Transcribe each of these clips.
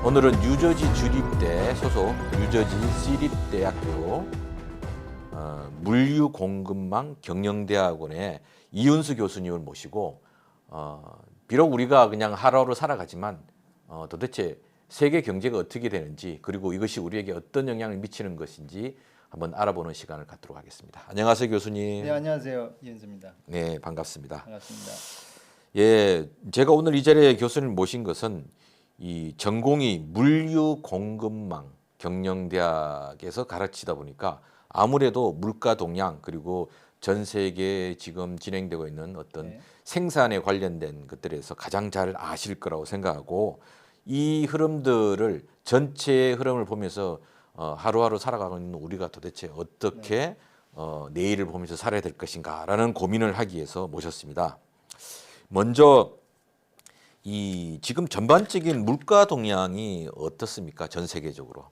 오늘은 뉴저지 주립대 소속 뉴저지 시립대학교 물류공급망 경영대학원의 이윤수 교수님을 모시고 비록 우리가 그냥 하루하루 살아가지만 도대체 세계 경제가 어떻게 되는지 그리고 이것이 우리에게 어떤 영향을 미치는 것인지 한번 알아보는 시간을 갖도록 하겠습니다. 안녕하세요, 교수님. 네, 안녕하세요. 이은수입니다. 네, 반갑습니다. 반갑습니다. 예, 제가 오늘 이 자리에 교수님을 모신 것은 이 전공이 물류공급망 경영대학에서 가르치다 보니까 아무래도 물가 동향 그리고 전 세계에 지금 진행되고 있는 어떤 네. 생산에 관련된 것들에서 가장 잘 아실 거라고 생각하고 이 흐름들을 전체의 흐름을 보면서 하루하루 살아가고 있는 우리가 도대체 어떻게 내일을 보면서 살아야 될 것인가라는 고민을 하기 위해서 모셨습니다. 먼저 이 지금 전반적인 물가 동향이 어떻습니까? 전 세계적으로.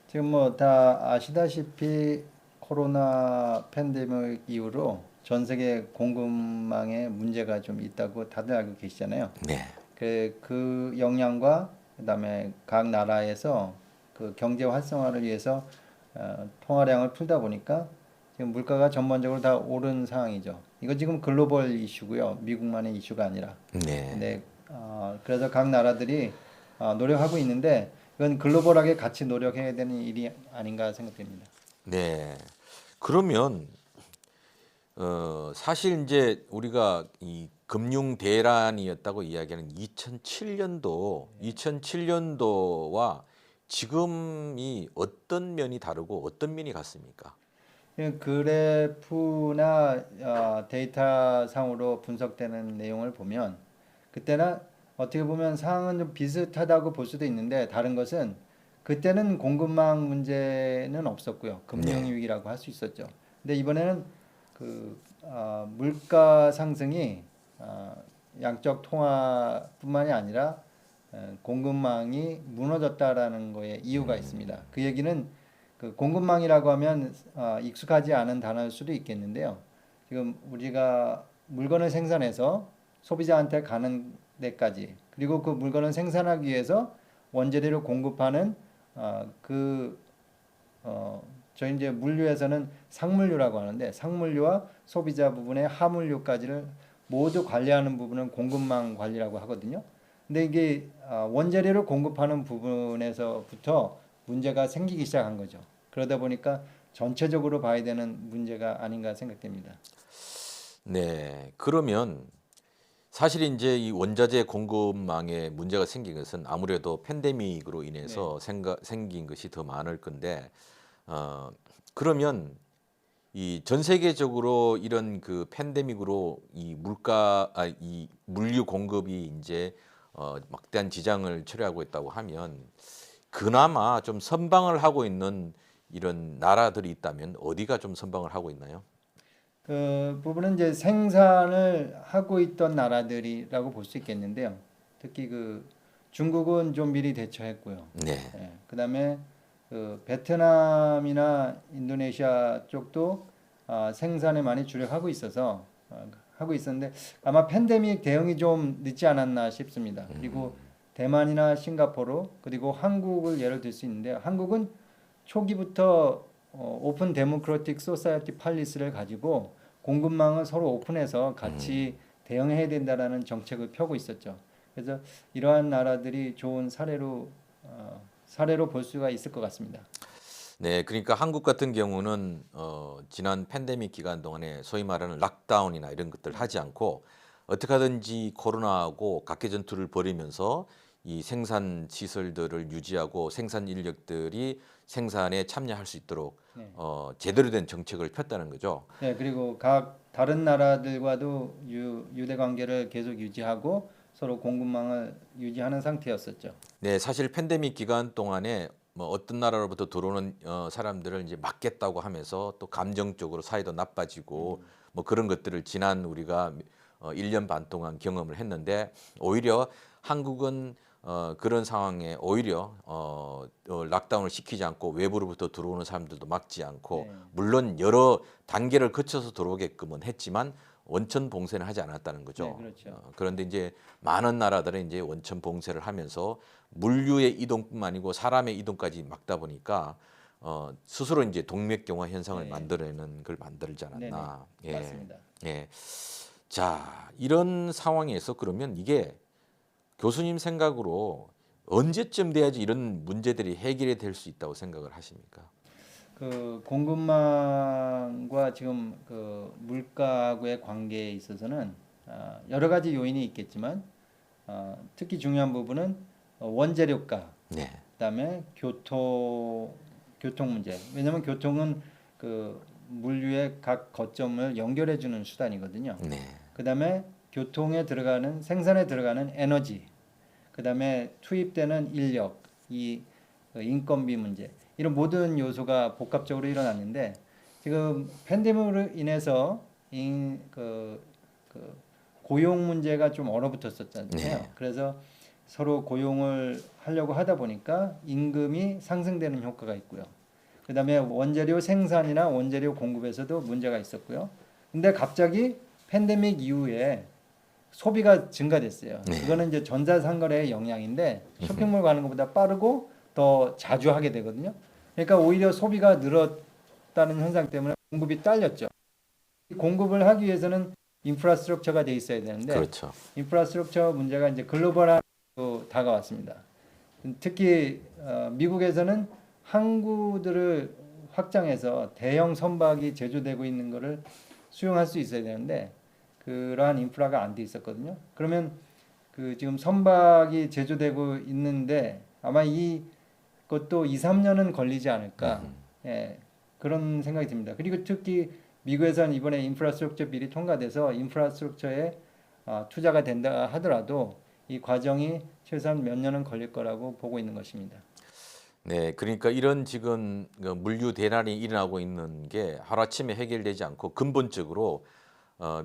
지금 뭐 다 아시다시피 코로나 팬데믹 이후로 전 세계 공급망에 문제가 좀 있다고 다들 알고 계시잖아요. 네. 그 영향과 그다음에 각 나라에서 그 경제 활성화를 위해서 통화량을 풀다 보니까 지금 물가가 전반적으로 다 오른 상황이죠. 이거 지금 글로벌 이슈고요. 미국만의 이슈가 아니라. 네. 네, 그래서 각 나라들이 노력하고 있는데 이건 글로벌하게 같이 노력해야 되는 일이 아닌가 생각됩니다. 네. 그러면 사실 이제 우리가 이 금융 대란이었다고 이야기하는 2007년도와 지금이 어떤 면이 다르고 어떤 면이 같습니까? 그래프나 데이터 상으로 분석되는 내용을 보면 그때는 어떻게 보면 상황은 좀 비슷하다고 볼 수도 있는데 다른 것은 그때는 공급망 문제는 없었고요. 금융 네. 위기라고 할 수 있었죠. 근데 이번에는 물가 상승이 양적 통화뿐만이 아니라 공급망이 무너졌다라는 거에 이유가 있습니다. 그 얘기는 그 공급망이라고 하면 익숙하지 않은 단어일 수도 있겠는데요. 지금 우리가 물건을 생산해서 소비자한테 가는 데까지 그리고 그 물건을 생산하기 위해서 원재료를 공급하는 저희 이제 물류에서는 상물류라고 하는데 상물류와 소비자 부분의 하물류까지를 모두 관리하는 부분은 공급망 관리라고 하거든요. 근데 이게 원재료를 공급하는 부분에서부터 문제가 생기기 시작한 거죠. 그러다 보니까 전체적으로 봐야 되는 문제가 아닌가 생각됩니다. 네. 그러면 사실 이제 이 원자재 공급망에 문제가 생긴 것은 아무래도 팬데믹으로 인해서 생긴 것이 더 많을 건데 그러면 이 전 세계적으로 이런 그 팬데믹으로 이 물류 공급이 이제 막대한 지장을 초래하고 있다고 하면 그나마 좀 선방을 하고 있는 이런 나라들이 있다면 어디가 좀 선방을 하고 있나요? 그 부분은 이제 생산을 하고 있던 나라들이라고 볼 수 있겠는데요. 특히 그 중국은 좀 미리 대처했고요. 네. 그다음에 그 베트남이나 인도네시아 쪽도 생산에 많이 주력하고 있어서 하고 있었는데 아마 팬데믹 대응이 좀 늦지 않았나 싶습니다. 그리고 대만이나 싱가포르 그리고 한국을 예를 들 수 있는데요. 한국은 초기부터 오픈 데모크라틱 소사이어티 팔리스를 가지고 공급망을 서로 오픈해서 같이 대응해야 된다라는 정책을 펴고 있었죠. 그래서 이러한 나라들이 좋은 사례로 볼 수가 있을 것 같습니다. 네, 그러니까 한국 같은 경우는 지난 팬데믹 기간 동안에 소위 말하는 락다운이나 이런 것들 하지 않고 어떻게 하든지 코로나하고 각계 전투를 벌이면서 이 생산 시설들을 유지하고 생산 인력들이 생산에 참여할 수 있도록 제대로 된 정책을 폈다는 거죠. 네, 그리고 각 다른 나라들과도 유대 관계를 계속 유지하고 서로 공급망을 유지하는 상태였었죠. 네, 사실 팬데믹 기간 동안에 뭐 어떤 나라로부터 들어오는 사람들을 이제 막겠다고 하면서 또 감정적으로 사이도 나빠지고 뭐 그런 것들을 지난 우리가 1년 반 동안 경험을 했는데 오히려 한국은 그런 상황에 오히려 락다운을 시키지 않고 외부로부터 들어오는 사람들도 막지 않고 네. 물론 여러 단계를 거쳐서 들어오게끔은 했지만 원천 봉쇄는 하지 않았다는 거죠. 네, 그렇죠. 그런데 이제 많은 나라들은 이제 원천 봉쇄를 하면서 물류의 이동뿐만 아니고 사람의 이동까지 막다 보니까 스스로 이제 동맥경화 현상을 네. 만들어내는 걸 만들지 않았나. 네네. 맞습니다. 예. 자, 이런 상황에서 그러면 이게 교수님 생각으로 언제쯤 돼야지 이런 문제들이 해결이 될 수 있다고 생각을 하십니까? 그 공급망과 지금 그 물가하고의 관계에 있어서는 여러 가지 요인이 있겠지만 특히 중요한 부분은 원재료가, 네. 그다음에 교통 문제. 왜냐하면 교통은 그 물류의 각 거점을 연결해 주는 수단이거든요. 네. 그다음에 교통에 들어가는 생산에 들어가는 에너지, 그다음에 투입되는 인력, 그 인건비 문제, 이런 모든 요소가 복합적으로 일어났는데 지금 팬데믹으로 인해서 그 고용 문제가 좀 얼어붙었었잖아요. 네. 그래서 서로 고용을 하려고 하다 보니까 임금이 상승되는 효과가 있고요. 그다음에 원재료 생산이나 원재료 공급에서도 문제가 있었고요. 근데 갑자기 팬데믹 이후에 소비가 증가됐어요. 네. 그거는 이제 전자상거래의 영향인데 쇼핑몰 가는 것보다 빠르고 더 자주 하게 되거든요. 그러니까 오히려 소비가 늘었다는 현상 때문에 공급이 딸렸죠. 공급을 하기 위해서는 인프라스트럭처가 돼 있어야 되는데 그렇죠. 인프라스트럭처 문제가 이제 글로벌하게 다가왔습니다. 특히 미국에서는 항구들을 확장해서 대형 선박이 제조되고 있는 것을 수용할 수 있어야 되는데 그러한 인프라가 안 돼 있었거든요. 그러면 그 지금 선박이 제조되고 있는데 아마 이것도 2, 3년은 걸리지 않을까. 예, 그런 생각이 듭니다. 그리고 특히 미국에서는 이번에 인프라스트럭처 비리 통과돼서 인프라스트럭처에 투자가 된다 하더라도 이 과정이 최소한 몇 년은 걸릴 거라고 보고 있는 것입니다. 네, 그러니까 이런 지금 그 물류 대란이 일어나고 있는 게 하루아침에 해결되지 않고 근본적으로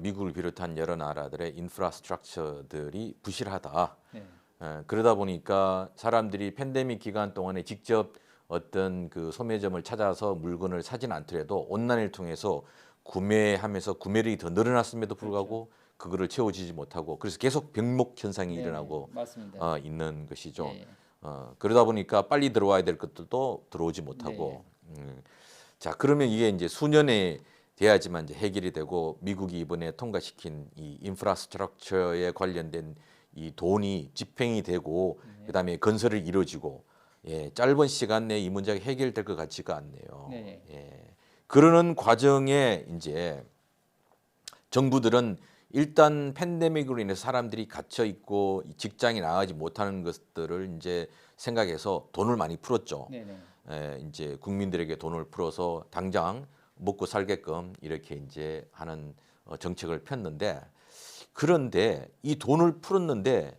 미국을 비롯한 여러 나라들의 인프라스트럭처들이 부실하다. 네. 그러다 보니까 사람들이 팬데믹 기간 동안에 직접 어떤 그 소매점을 찾아서 물건을 사진 않더라도 온라인을 통해서 구매하면서 구매력이 더 늘어났음에도 불구하고 그거를 채워지지 못하고 그래서 계속 병목 현상이 네, 일어나고 맞습니다. 있는 것이죠. 네. 그러다 보니까 빨리 들어와야 될 것들도 들어오지 못하고. 자, 그러면 이게 이제 수년에 돼야지만 이제 해결이 되고 미국이 이번에 통과시킨 이 인프라스트럭처에 관련된 이 돈이 집행이 되고 그다음에 건설을 이루어지고 짧은 시간 내에 이 문제가 해결될 것 같지가 않네요. 네. 그러는 과정에 이제 정부들은 일단 팬데믹으로 인해서 사람들이 갇혀 있고 직장에 나가지 못하는 것들을 이제 생각해서 돈을 많이 풀었죠. 이제 국민들에게 돈을 풀어서 당장 먹고 살게끔 이렇게 이제 하는 정책을 폈는데 그런데 이 돈을 풀었는데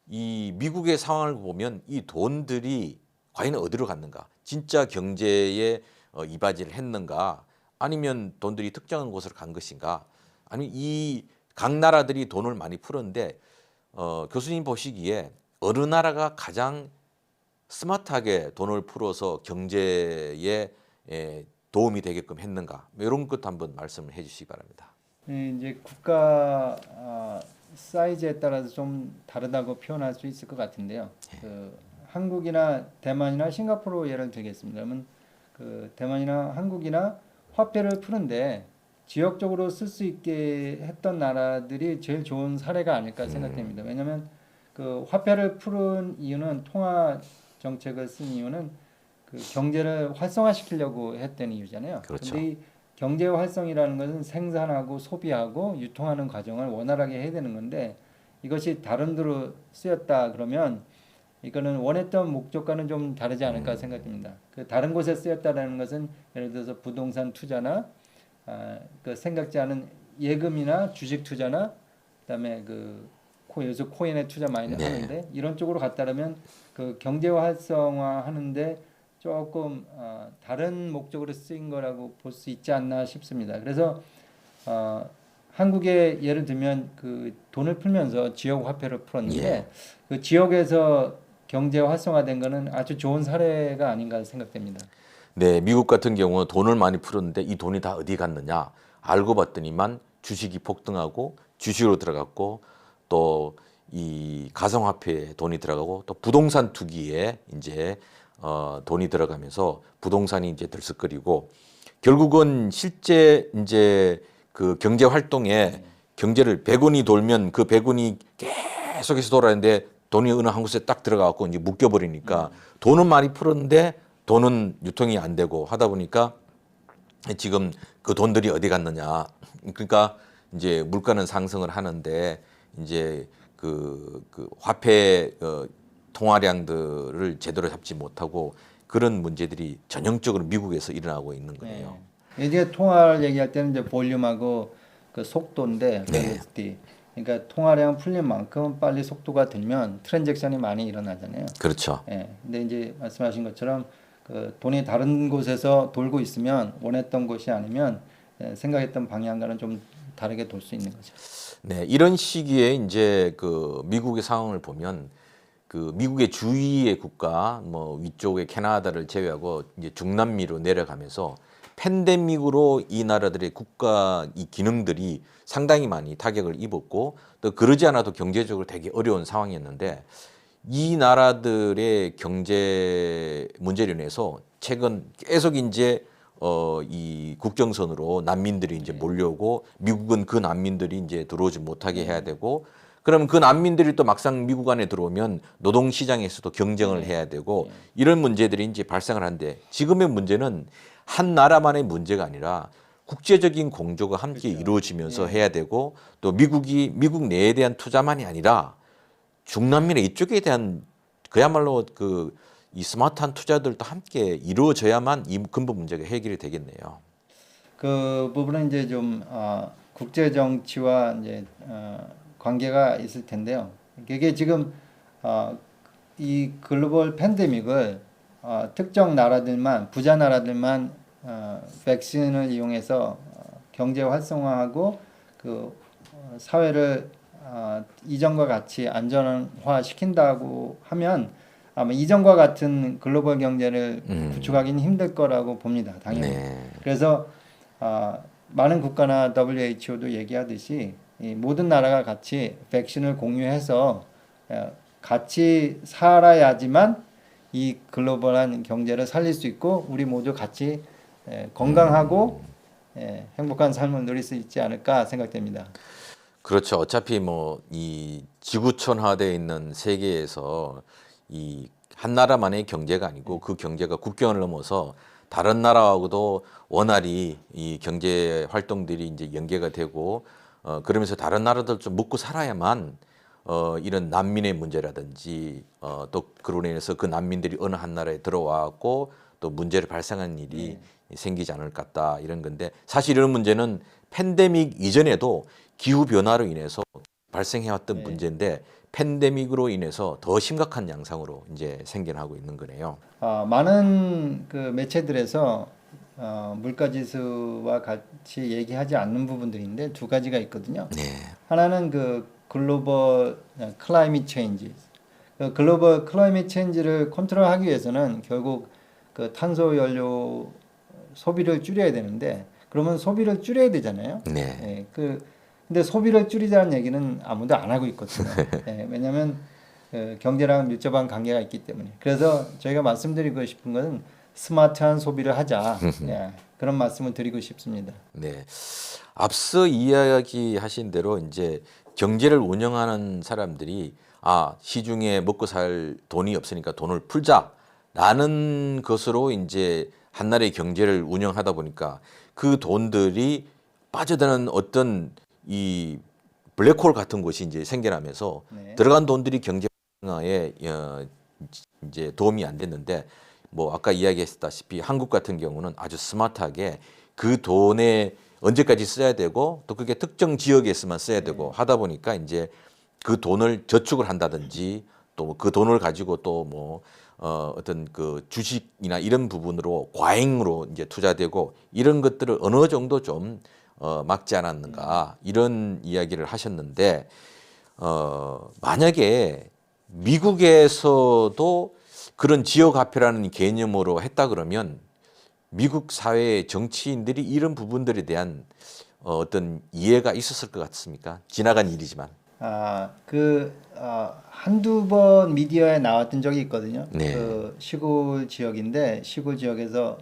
이 미국의 상황을 보면 이 돈들이 과연 어디로 갔는가? 진짜 경제에 이바지를 했는가? 아니면 돈들이 특정한 곳으로 간 것인가? 아니면 이 각 나라들이 돈을 많이 풀었는데 교수님 보시기에 어느 나라가 가장 스마트하게 돈을 풀어서 경제에 도움이 되게끔 했는가? 이런 것도 한번 말씀을 해주시기 바랍니다. 이제 국가 사이즈에 따라서 좀 다르다고 표현할 수 있을 것 같은데요. 그 한국이나 대만이나 싱가포르 예를 들겠습니다. 그러면 그 대만이나 한국이나 화폐를 푸는데 지역적으로 쓸 수 있게 했던 나라들이 제일 좋은 사례가 아닐까 생각됩니다. 왜냐하면 그 화폐를 푸는 이유는 통화 정책을 쓴 이유는 그 경제를 활성화시키려고 했던 이유잖아요. 그렇죠. 근데 이 경제 활성이라는 것은 생산하고 소비하고 유통하는 과정을 원활하게 해야 되는 건데 이것이 다른 데로 쓰였다 그러면 이거는 원했던 목적과는 좀 다르지 않을까 생각됩니다. 그 다른 곳에 쓰였다라는 것은 예를 들어서 부동산 투자나 그 생각지 않은 예금이나 주식 투자나 그다음에 그 요새 코인에 투자 많이 하는데 이런 쪽으로 갔다라면 그 경제 활성화 하는데 조금 다른 목적으로 쓰인 거라고 볼 수 있지 않나 싶습니다. 그래서 한국의 예를 들면 그 돈을 풀면서 지역 화폐를 풀었는데 그 지역에서 경제 활성화된 거는 아주 좋은 사례가 아닌가 생각됩니다. 네, 미국 같은 경우는 돈을 많이 풀었는데 이 돈이 다 어디 갔느냐 알고 봤더니만 주식이 폭등하고 주식으로 들어갔고 또 이 가상화폐에 돈이 들어가고 또 부동산 투기에 이제 돈이 들어가면서 부동산이 이제 들썩거리고 결국은 실제 이제 그 경제 활동에 경제를 100원이 돌면 그 100원이 계속해서 돌아가는데 돈이 어느 한 곳에 딱 들어가고 이제 묶여버리니까 돈은 많이 풀었는데 돈은 유통이 안 되고 하다 보니까 지금 그 돈들이 어디 갔느냐. 그러니까 이제 물가는 상승을 하는데 이제 그 화폐 통화량들을 제대로 잡지 못하고 그런 문제들이 전형적으로 미국에서 일어나고 있는 거예요. 이제 통화를 얘기할 때는 이제 볼륨하고 그 속도인데 velocity. 그러니까 통화량 풀린 만큼 빨리 속도가 들면 트랜잭션이 많이 일어나잖아요. 그렇죠. 예. 근데 이제 말씀하신 것처럼 그 돈이 다른 곳에서 돌고 있으면 원했던 곳이 아니면 생각했던 방향과는 좀 다르게 돌 수 있는 거죠. 네, 이런 시기에 이제 그 미국의 상황을 보면 그 미국의 주위의 국가 뭐 위쪽의 캐나다를 제외하고 이제 중남미로 내려가면서 팬데믹으로 이 나라들의 국가 이 기능들이 상당히 많이 타격을 입었고 또 그러지 않아도 경제적으로 되게 어려운 상황이었는데 이 나라들의 경제 문제로 인해서 최근 계속 이제 이 국경선으로 난민들이 이제 몰려오고 미국은 그 난민들이 이제 들어오지 못하게 해야 되고 그러면 그 난민들이 또 막상 미국 안에 들어오면 노동시장에서도 경쟁을 해야 되고 이런 문제들이 이제 발생을 하는데 지금의 문제는 한 나라만의 문제가 아니라 국제적인 공조가 함께 이루어지면서 해야 되고 또 미국 내에 대한 투자만이 아니라 중남미나 이쪽에 대한 그야말로 이 스마트한 투자들도 함께 이루어져야만 이 근본 문제가 해결이 되겠네요. 그 부분은 이제 좀 국제 정치와 이제 관계가 있을 텐데요. 이게 지금 이 글로벌 팬데믹을 특정 나라들만 부자 나라들만 백신을 이용해서 경제 활성화하고 그 사회를 이전과 같이 안전화 시킨다고 하면 아마 이전과 같은 글로벌 경제를 구축하기는 힘들 거라고 봅니다. 당연히. 네. 그래서 많은 국가나 WHO도 얘기하듯이 이 모든 나라가 같이 백신을 공유해서 같이 살아야지만 이 글로벌한 경제를 살릴 수 있고 우리 모두 같이 건강하고 행복한 삶을 누릴 수 있지 않을까 생각됩니다. 그렇죠. 어차피 뭐 이 지구촌화되어 있는 세계에서 이 한 나라만의 경제가 아니고 그 경제가 국경을 넘어서 다른 나라하고도 원활히 이 경제 활동들이 이제 연계가 되고 그러면서 다른 나라들 좀 먹고 살아야만 이런 난민의 문제라든지 또 그로 인해서 그 난민들이 어느 한 나라에 들어와고 또 문제를 발생하는 일이 생기지 않을 것 같다 이런 건데 사실 이런 문제는 팬데믹 이전에도 기후 변화로 인해서 발생해왔던 문제인데 팬데믹으로 인해서 더 심각한 양상으로 이제 생겨나고 있는 거네요. 많은 그 매체들에서 물가지수와 같이 얘기하지 않는 부분들인데 두 가지가 있거든요. 네. 하나는 그 글로벌 클라이밋 체인지. 그 글로벌 클라이밋 체인지를 컨트롤하기 위해서는 결국 그 탄소 연료 소비를 줄여야 되는데 그러면 소비를 줄여야 되잖아요. 네. 근데 소비를 줄이자는 얘기는 아무도 안 하고 있거든요. 왜냐하면 경제랑 밀접한 관계가 있기 때문에. 그래서 저희가 말씀드리고 싶은 것은 스마트한 소비를 하자. 그런 말씀을 드리고 싶습니다. 네. 앞서 이야기하신 대로 이제 경제를 운영하는 사람들이 시중에 먹고 살 돈이 없으니까 돈을 풀자라는 것으로 이제 한 나라의 경제를 운영하다 보니까 그 돈들이 빠져드는 어떤 이 블랙홀 같은 곳이 이제 생겨나면서 들어간 돈들이 경제 활성화에 이제 도움이 안 됐는데 뭐 아까 이야기했다시피 한국 같은 경우는 아주 스마트하게 그 돈에 언제까지 써야 되고 또 그게 특정 지역에서만 써야 되고 하다 보니까 이제 그 돈을 저축을 한다든지 또 그 돈을 가지고 또 뭐 어떤 그 주식이나 이런 부분으로 과잉으로 이제 투자되고 이런 것들을 어느 정도 좀 막지 않았는가 이런 이야기를 하셨는데 만약에 미국에서도 그런 지역화폐라는 개념으로 했다 그러면 미국 사회의 정치인들이 이런 부분들에 대한 어떤 이해가 있었을 것 같습니까? 지나간 일이지만. 한두 번 미디어에 나왔던 적이 있거든요. 네. 그 시골 지역인데 시골 지역에서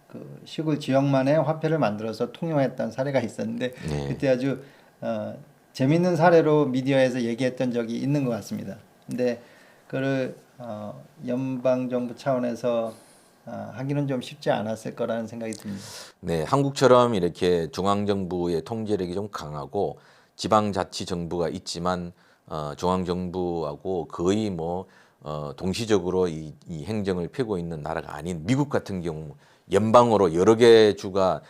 그 시골 지역만의 화폐를 만들어서 통용했던 사례가 있었는데 네. 그때 아주 재밌는 사례로 미디어에서 얘기했던 적이 있는 것 같습니다. 근데 그를 연방 정부 차원에서 하기는 좀 쉽지 않았을 거라는 생각이 듭니다. 네, 한국처럼 이렇게 중앙정부의 통제력이 좀 강하고 지방자치정부가 있지만 중앙정부하고 거의 뭐 동시적으로 이 행정을 펴고 있는 나라가 아닌 미국 같은 경우 연방으로 여러 개 주가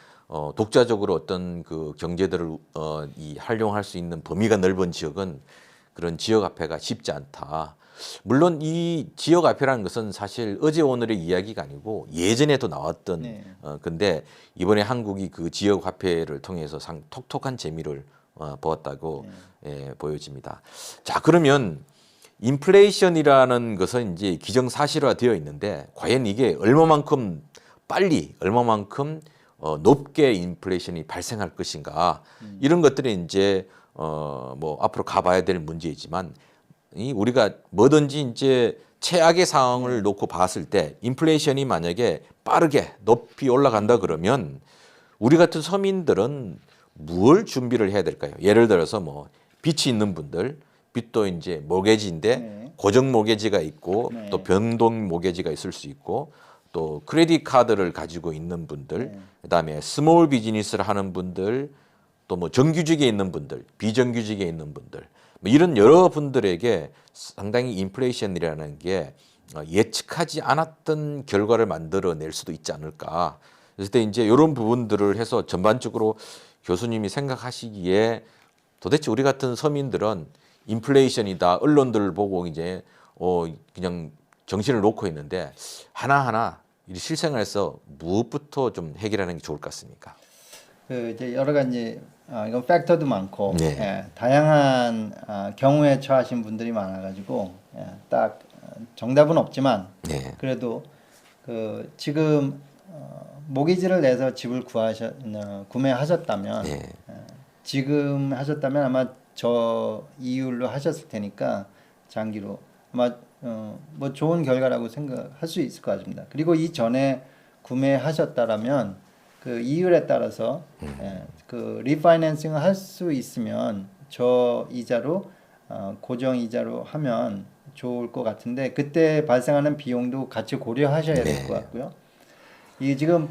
독자적으로 어떤 그 경제들을 활용할 수 있는 범위가 넓은 지역은 그런 지역화폐가 쉽지 않다. 물론 이 지역화폐라는 것은 사실 어제 오늘의 이야기가 아니고 예전에도 나왔던 네. 근데 이번에 한국이 그 지역화폐를 통해서 톡톡한 재미를 보았다고 보여집니다. 자, 그러면 인플레이션이라는 것은 이제 기정사실화 되어 있는데 과연 이게 얼마만큼 빨리 얼마만큼 높게 인플레이션이 발생할 것인가 이런 것들이 이제 뭐 앞으로 가봐야 될 문제이지만 우리가 뭐든지 이제 최악의 상황을 놓고 봤을 때 인플레이션이 만약에 빠르게 높이 올라간다 그러면 우리 같은 서민들은 뭘 준비를 해야 될까요? 예를 들어서 뭐 빚이 있는 분들, 빚도 이제 모게지인데 네. 고정 모게지가 있고 네. 또 변동 모게지가 있을 수 있고 또 크레딧 카드를 가지고 있는 분들, 네. 그다음에 스몰 비즈니스를 하는 분들, 또 뭐 정규직에 있는 분들, 비정규직에 있는 분들, 뭐 이런 여러 분들에게 상당히 인플레이션이라는 게 예측하지 않았던 결과를 만들어낼 수도 있지 않을까. 그래서 때 이제 이런 부분들을 해서 전반적으로 교수님이 생각하시기에 도대체 우리 같은 서민들은 인플레이션이다 언론들을 보고 이제 그냥 정신을 놓고 있는데 하나하나 이 실생활에서 무엇부터 좀 해결하는 게 좋을 것 같습니까? 그 이제 여러 가지 이건 팩터도 많고 네. 다양한 경우에 처하신 분들이 많아가지고 딱 정답은 없지만 네. 그래도 그 지금 모기지를 내서 집을 구매하셨다면 네. 지금 하셨다면 아마 저 이율로 하셨을 테니까 장기로 아마 뭐 좋은 결과라고 생각할 수 있을 것 같습니다. 그리고 이전에 구매하셨다라면 그 이율에 따라서 그 리파이낸싱을 할 수 있으면 저 이자로 고정 이자로 하면 좋을 것 같은데 그때 발생하는 비용도 같이 고려하셔야 될 것 같고요. 이 지금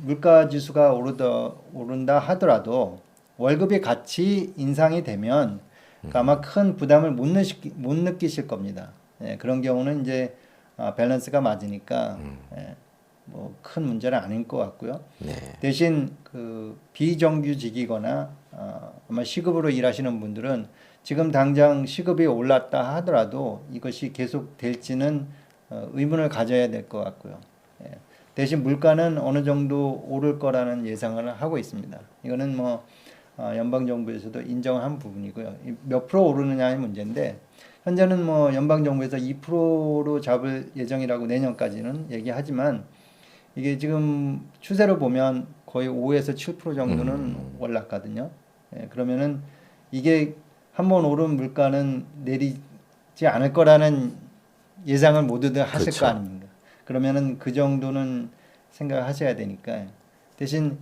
물가 지수가 오른다 하더라도 월급이 같이 인상이 되면 아마 큰 부담을 못 느끼실 겁니다. 그런 경우는 이제 밸런스가 맞으니까 뭐 큰 문제는 아닌 것 같고요. 네. 대신 그 비정규직이거나 아마 시급으로 일하시는 분들은 지금 당장 시급이 올랐다 하더라도 이것이 계속 될지는 의문을 가져야 될 것 같고요. 대신 물가는 어느 정도 오를 거라는 예상을 하고 있습니다. 이거는 뭐 연방 정부에서도 인정한 부분이고요. 몇 프로 오르느냐의 문제인데 현재는 뭐 연방 정부에서 2%로 잡을 예정이라고 내년까지는 얘기하지만 이게 지금 추세로 보면 거의 5에서 7% 정도는 올랐거든요. 그러면은 이게 한번 오른 물가는 내리지 않을 거라는 예상을 모두들 하실 그렇죠. 거 아닙니까? 그러면은 그 정도는 생각하셔야 되니까 대신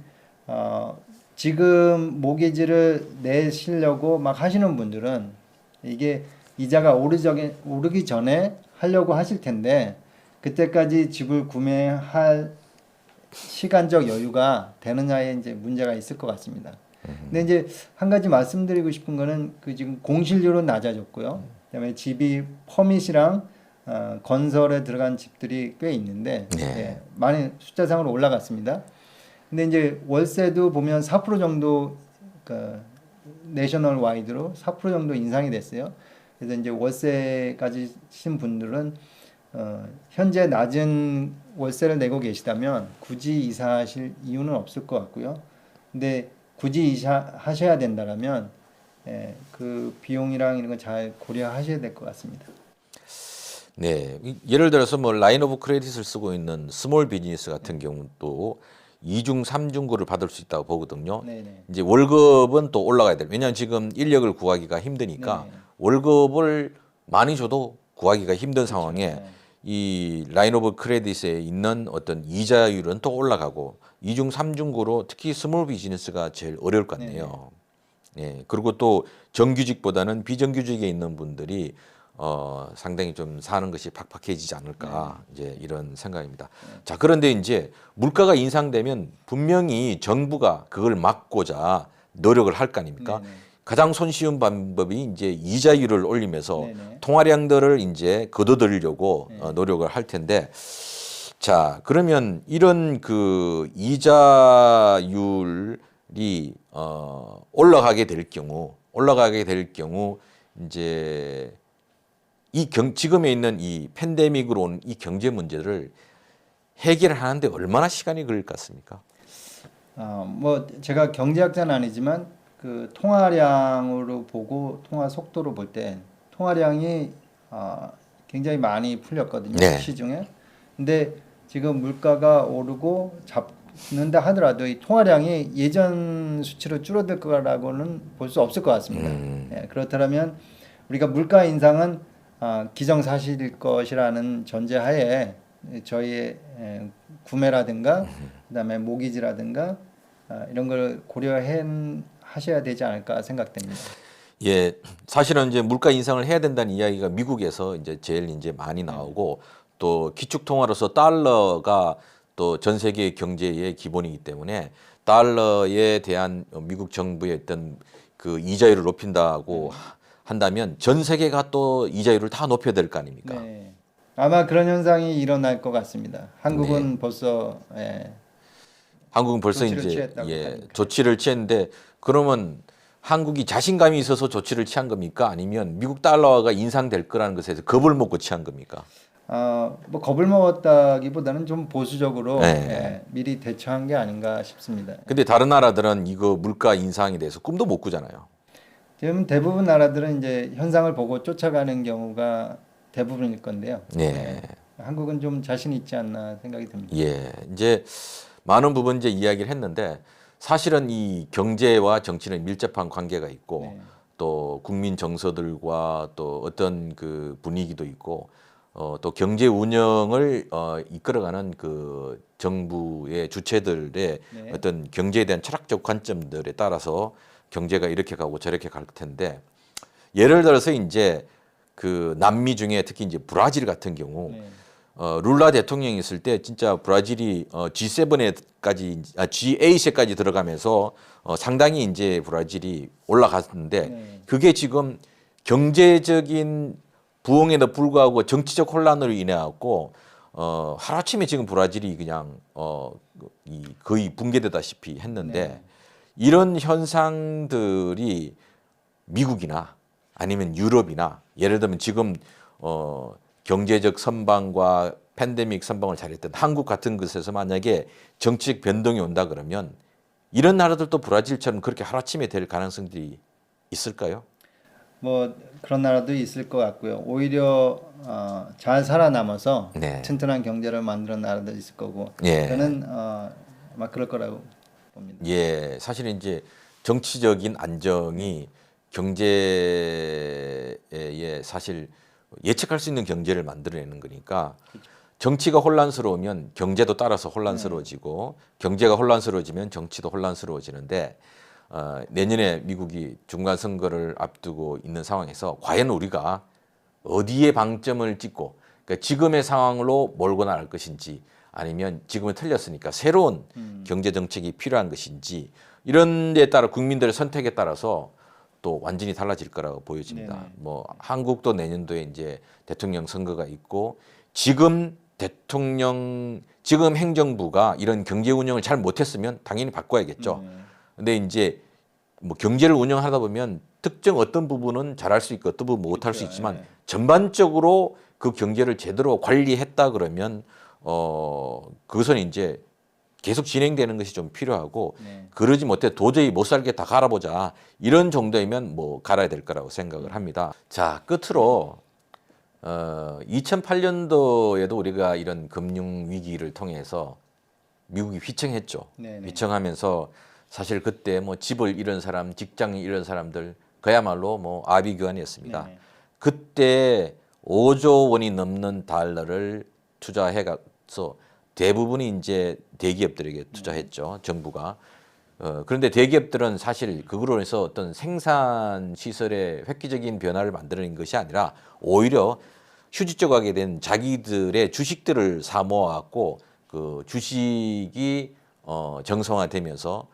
지금 모기지를 내시려고 막 하시는 분들은 이게 이자가 오르기 전에 하려고 하실 텐데 그때까지 집을 구매할 시간적 여유가 되느냐에 이제 문제가 있을 것 같습니다. 근데 이제 한 가지 말씀드리고 싶은 거는 그 지금 공실률은 낮아졌고요. 그다음에 집이 퍼밋이랑 건설에 들어간 집들이 꽤 있는데 많이 숫자상으로 올라갔습니다. 근데 이제 월세도 보면 4% 정도 그 내셔널 와이드로 4% 정도 인상이 됐어요. 그래서 이제 월세까지 신 분들은 현재 낮은 월세를 내고 계시다면 굳이 이사하실 이유는 없을 것 같고요. 근데 굳이 이사하셔야 된다면 그 비용이랑 이런 거 잘 고려하셔야 될 것 같습니다. 네, 예를 들어서 뭐 라인 오브 크레딧을 쓰고 있는 스몰 비즈니스 같은 경우도 이중 삼중고를 받을 수 있다고 보거든요. 네네. 이제 월급은 또 올라가야 돼요. 왜냐하면 지금 인력을 구하기가 힘드니까 네네. 월급을 많이 줘도 구하기가 힘든 상황에 네. 이 라인 오브 크레딧에 있는 어떤 이자율은 또 올라가고 이중 삼중고로 특히 스몰 비즈니스가 제일 어려울 것 같네요. 예. 그리고 또 정규직보다는 비정규직에 있는 분들이 상당히 좀 사는 것이 팍팍해지지 않을까 이제 이런 생각입니다. 자, 그런데 이제 물가가 인상되면 분명히 정부가 그걸 막고자 노력을 할 거 아닙니까? 네네. 가장 손쉬운 방법이 이제 이자율을 올리면서 네네. 통화량들을 이제 거둬들이려고 네. 노력을 할 텐데, 자, 그러면 이런 그 이자율이 올라가게 될 경우 이제 지금에 있는 이 팬데믹으로 온 이 경제 문제를 해결하는데 얼마나 시간이 걸릴 것 같습니까? 뭐 제가 경제학자는 아니지만 그 통화량으로 보고 통화 속도로 볼 때 통화량이 굉장히 많이 풀렸거든요. 네. 시중에. 근데 지금 물가가 오르고 잡는다 하더라도 이 통화량이 예전 수치로 줄어들 거라고는 볼 수 없을 것 같습니다. 예, 그렇다면 우리가 물가 인상은 기정사실일 것이라는 전제하에 저희의 구매라든가 그다음에 모기지라든가 이런 걸 하셔야 되지 않을까 생각됩니다. 예, 사실은 이제 물가 인상을 해야 된다는 이야기가 미국에서 이제 제일 이제 많이 나오고 또 기축 통화로서 달러가 또 전 세계 경제의 기본이기 때문에 달러에 대한 미국 정부의 어떤 그 이자율을 높인다고 한다면 전 세계가 또 이자율을 다 높여야 될 거 아닙니까? 네. 아마 그런 현상이 일어날 것 같습니다. 한국은 네. 벌써 한국은 벌써 조치를 이제 취했다고 예, 하니까. 조치를 취했는데 그러면 한국이 자신감이 있어서 조치를 취한 겁니까? 아니면 미국 달러가 인상될 거라는 것에서 겁을 먹고 취한 겁니까? 뭐 겁을 먹었다기보다는 좀 보수적으로 네. 미리 대처한 게 아닌가 싶습니다. 근데 다른 나라들은 이거 물가 인상에 대해서 꿈도 못 꾸잖아요. 지금 대부분 나라들은 이제 현상을 보고 쫓아가는 경우가 대부분일 건데요. 네. 한국은 좀 자신 있지 않나 생각이 듭니다. 예. 이제 많은 부분 이제 이야기를 했는데 사실은 이 경제와 정치는 밀접한 관계가 있고 네. 또 국민 정서들과 또 어떤 그 분위기도 있고 또 경제 운영을 이끌어가는 그 정부의 주체들의 네. 어떤 경제에 대한 철학적 관점들에 따라서 경제가 이렇게 가고 저렇게 갈 텐데 예를 들어서 이제 그 남미 중에 특히 이제 브라질 같은 경우 네. 룰라 대통령이 있을 때 진짜 브라질이 G8에까지 들어가면서 상당히 이제 브라질이 올라갔는데 네. 그게 지금 경제적인 부흥에도 불구하고 정치적 혼란으로 인해 갖고 하루아침에 지금 브라질이 그냥 거의 붕괴되다시피 했는데 네. 이런 현상들이 미국이나 아니면 유럽이나 예를 들면 지금 경제적 선방과 팬데믹 선방을 잘했던 한국 같은 곳에서 만약에 정치적 변동이 온다 그러면 이런 나라들도 브라질처럼 그렇게 하루아침에 될 가능성들이 있을까요? 뭐 그런 나라도 있을 것 같고요. 오히려 잘 살아남아서 네. 튼튼한 경제를 만드는 나라도 있을 거고 예. 저는 아마 그럴 거라고 봅니다. 예, 사실 이제 정치적인 안정이 경제에 사실 예측할 수 있는 경제를 만들어내는 거니까 정치가 혼란스러우면 경제도 따라서 혼란스러워지고 경제가 혼란스러워지면 정치도 혼란스러워지는데 내년에 미국이 중간 선거를 앞두고 있는 상황에서 과연 우리가 어디에 방점을 찍고 그러니까 지금의 상황으로 몰고 나갈 것인지 아니면 지금은 틀렸으니까 새로운 경제 정책이 필요한 것인지 이런 데에 따라 국민들의 선택에 따라서 또 완전히 달라질 거라고 보여집니다. 네네. 뭐 한국도 내년도에 이제 대통령 선거가 있고 지금 행정부가 이런 경제 운영을 잘 못했으면 당연히 바꿔야겠죠. 근데 이제 뭐 경제를 운영하다 보면 특정 어떤 부분은 잘할 수 있고 어떤 부분 못할 수 그렇죠. 있지만 예. 전반적으로 그 경제를 제대로 관리했다 그러면 그것은 이제 계속 진행되는 것이 좀 필요하고 네. 그러지 못해 도저히 못 살게 다 갈아보자 이런 정도이면 뭐 갈아야 될 거라고 생각을 합니다. 자, 끝으로 2008년도에도 우리가 이런 금융 위기를 통해서 미국이 휘청했죠. 네네. 휘청하면서 사실 그때 뭐 집을 잃은 사람, 직장을 잃은 사람들 그야말로 뭐 아비규환이었습니다. 네네. 그때 5조 원이 넘는 달러를 투자해가서 대부분이 이제 대기업들에게 투자했죠. 정부가. 그런데 대기업들은 사실 그거로 해서 어떤 생산 시설의 획기적인 변화를 만드는 것이 아니라 오히려 휴지조각이 된 자기들의 주식들을 사 모아갖고 그 주식이 정상화되면서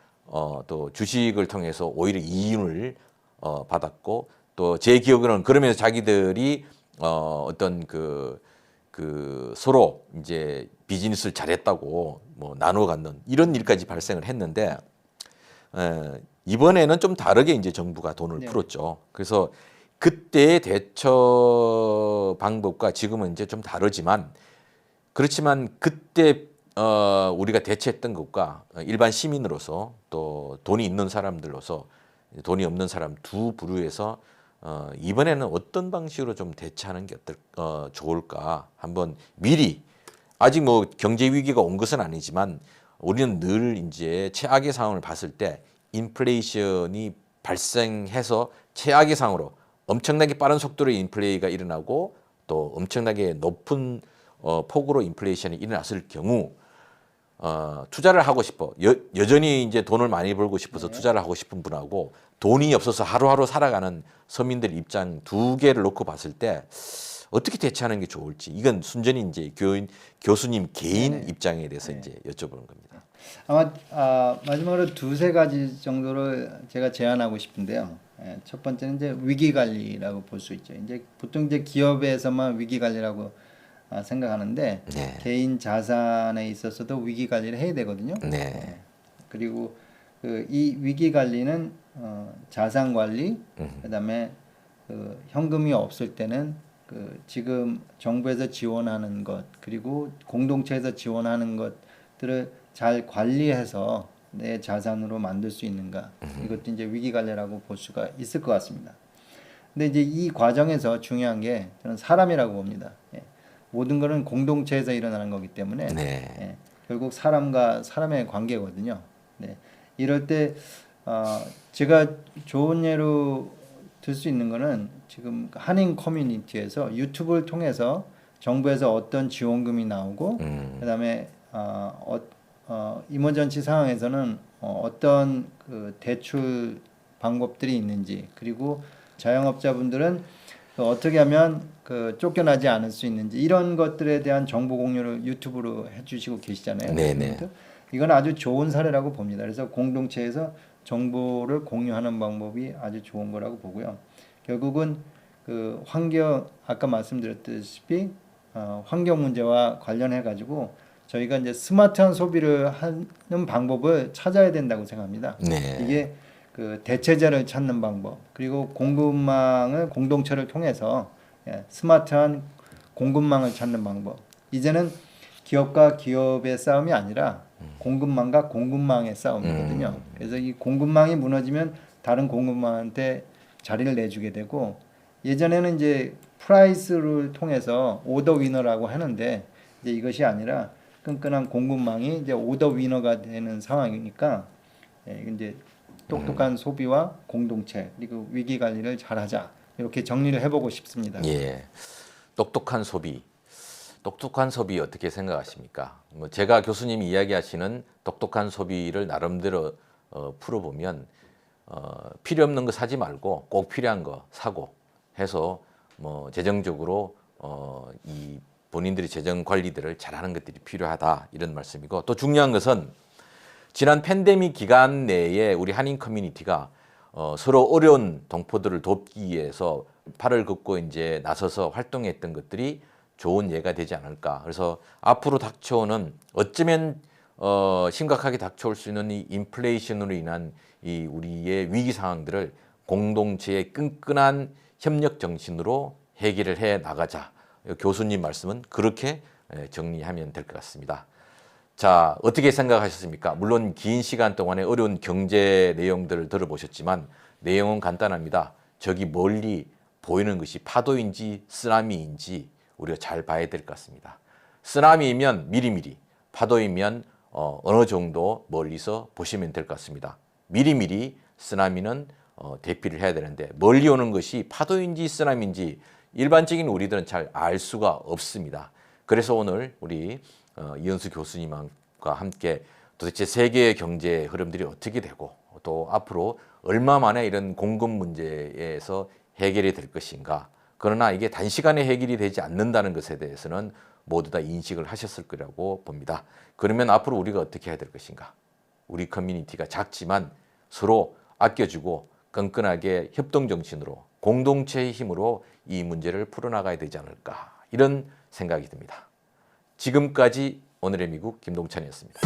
또 주식을 통해서 오히려 이윤을 받았고 또 제 기억으로는 그러면서 자기들이 어떤 그 서로 이제 비즈니스를 잘했다고 뭐 나눠 갖는 이런 일까지 발생을 했는데 이번에는 좀 다르게 이제 정부가 돈을 네. 풀었죠. 그래서 그때의 대처 방법과 지금은 이제 좀 다르지만 그렇지만 그때 우리가 대처했던 것과 일반 시민으로서 또 돈이 있는 사람들로서 돈이 없는 사람 두 부류에서 이번에는 어떤 방식으로 좀 대처하는 게 좋을까 한번 미리 아직 뭐 경제 위기가 온 것은 아니지만 우리는 늘 이제 최악의 상황을 봤을 때 인플레이션이 발생해서 최악의 상황으로 엄청나게 빠른 속도로 인플레이가 일어나고 또 엄청나게 높은 폭으로 인플레이션이 일어났을 경우 투자를 하고 싶어 여전히 이제 돈을 많이 벌고 싶어서 네. 투자를 하고 싶은 분하고 돈이 없어서 하루하루 살아가는 서민들 입장 두 개를 놓고 봤을 때 어떻게 대처하는 게 좋을지 이건 순전히 이제 교수님 개인 네네. 입장에 대해서 네. 이제 여쭤보는 겁니다. 아마 마지막으로 두세 가지 정도를 제가 제안하고 싶은데요. 첫 번째는 이제 위기 관리라고 볼 수 있죠. 이제 보통 이제 기업에서만 위기 관리라고 생각하는데 네. 개인 자산에 있어서도 위기 관리를 해야 되거든요. 네. 그리고 이 위기 관리는 자산 관리, 그다음에 현금이 없을 때는 지금 정부에서 지원하는 것 그리고 공동체에서 지원하는 것들을 잘 관리해서 내 자산으로 만들 수 있는가 이것도 이제 위기 관리라고 볼 수가 있을 것 같습니다. 근데 이제 이 과정에서 중요한 게 저는 사람이라고 봅니다. 모든 것은 공동체에서 일어나는 거기 때문에 네. 결국 사람과 사람의 관계거든요. 네. 이럴 때 제가 좋은 예로 들 수 있는 거는 지금 한인 커뮤니티에서 유튜브를 통해서 정부에서 어떤 지원금이 나오고 그다음에 이머전치 상황에서는 어떤 그 대출 방법들이 있는지 그리고 자영업자분들은 어떻게 하면 쫓겨나지 않을 수 있는지 이런 것들에 대한 정보 공유를 유튜브로 해주시고 계시잖아요. 네네. 이건 아주 좋은 사례라고 봅니다. 그래서 공동체에서 정보를 공유하는 방법이 아주 좋은 거라고 보고요. 결국은 환경 아까 말씀드렸다시피 환경 문제와 관련해 가지고 저희가 이제 스마트한 소비를 하는 방법을 찾아야 된다고 생각합니다. 네. 이게 대체자를 찾는 방법 그리고 공급망을 공동체를 통해서 스마트한 공급망을 찾는 방법. 이제는 기업과 기업의 싸움이 아니라 공급망과 공급망의 싸움이거든요. 그래서 이 공급망이 무너지면 다른 공급망한테 자리를 내주게 되고 예전에는 이제 프라이스를 통해서 오더 위너라고 하는데 이제 이것이 아니라 끈끈한 공급망이 이제 오더 위너가 되는 상황이니까 이제 똑똑한 소비와 공동체 그리고 위기 관리를 잘하자 이렇게 정리를 해보고 싶습니다. 예. 똑똑한 소비. 똑똑한 소비 어떻게 생각하십니까? 뭐 제가 교수님이 이야기하시는 똑똑한 소비를 나름대로 풀어보면 필요 없는 거 사지 말고 꼭 필요한 거 사고 해서 뭐 재정적으로 이 본인들이 재정 관리들을 잘하는 것들이 필요하다 이런 말씀이고 또 중요한 것은 지난 팬데믹 기간 내에 우리 한인 커뮤니티가 서로 어려운 동포들을 돕기 위해서 팔을 긋고 이제 나서서 활동했던 것들이 좋은 예가 되지 않을까. 그래서 앞으로 닥쳐오는 어쩌면 심각하게 닥쳐올 수 있는 이 인플레이션으로 인한 이 우리의 위기 상황들을 공동체의 끈끈한 협력 정신으로 해결을 해 나가자. 교수님 말씀은 그렇게 정리하면 될 것 같습니다. 자, 어떻게 생각하셨습니까? 물론 긴 시간 동안에 어려운 경제 내용들을 들어보셨지만 내용은 간단합니다. 저기 멀리 보이는 것이 파도인지 쓰나미인지 우리가 잘 봐야 될 것 같습니다. 쓰나미이면 미리미리, 파도이면 어느 정도 멀리서 보시면 될 것 같습니다. 미리미리 쓰나미는 대피를 해야 되는데 멀리 오는 것이 파도인지 쓰나미인지 일반적인 우리들은 잘 알 수가 없습니다. 그래서 오늘 우리 이현수 교수님과 함께 도대체 세계의 경제 흐름들이 어떻게 되고 또 앞으로 얼마 만에 이런 공급 문제에서 해결이 될 것인가. 그러나 이게 단시간에 해결이 되지 않는다는 것에 대해서는 모두 다 인식을 하셨을 거라고 봅니다. 그러면 앞으로 우리가 어떻게 해야 될 것인가. 우리 커뮤니티가 작지만 서로 아껴주고 끈끈하게 협동정신으로 공동체의 힘으로 이 문제를 풀어나가야 되지 않을까. 이런 생각이 듭니다. 지금까지 오늘의 미국 김동찬이었습니다.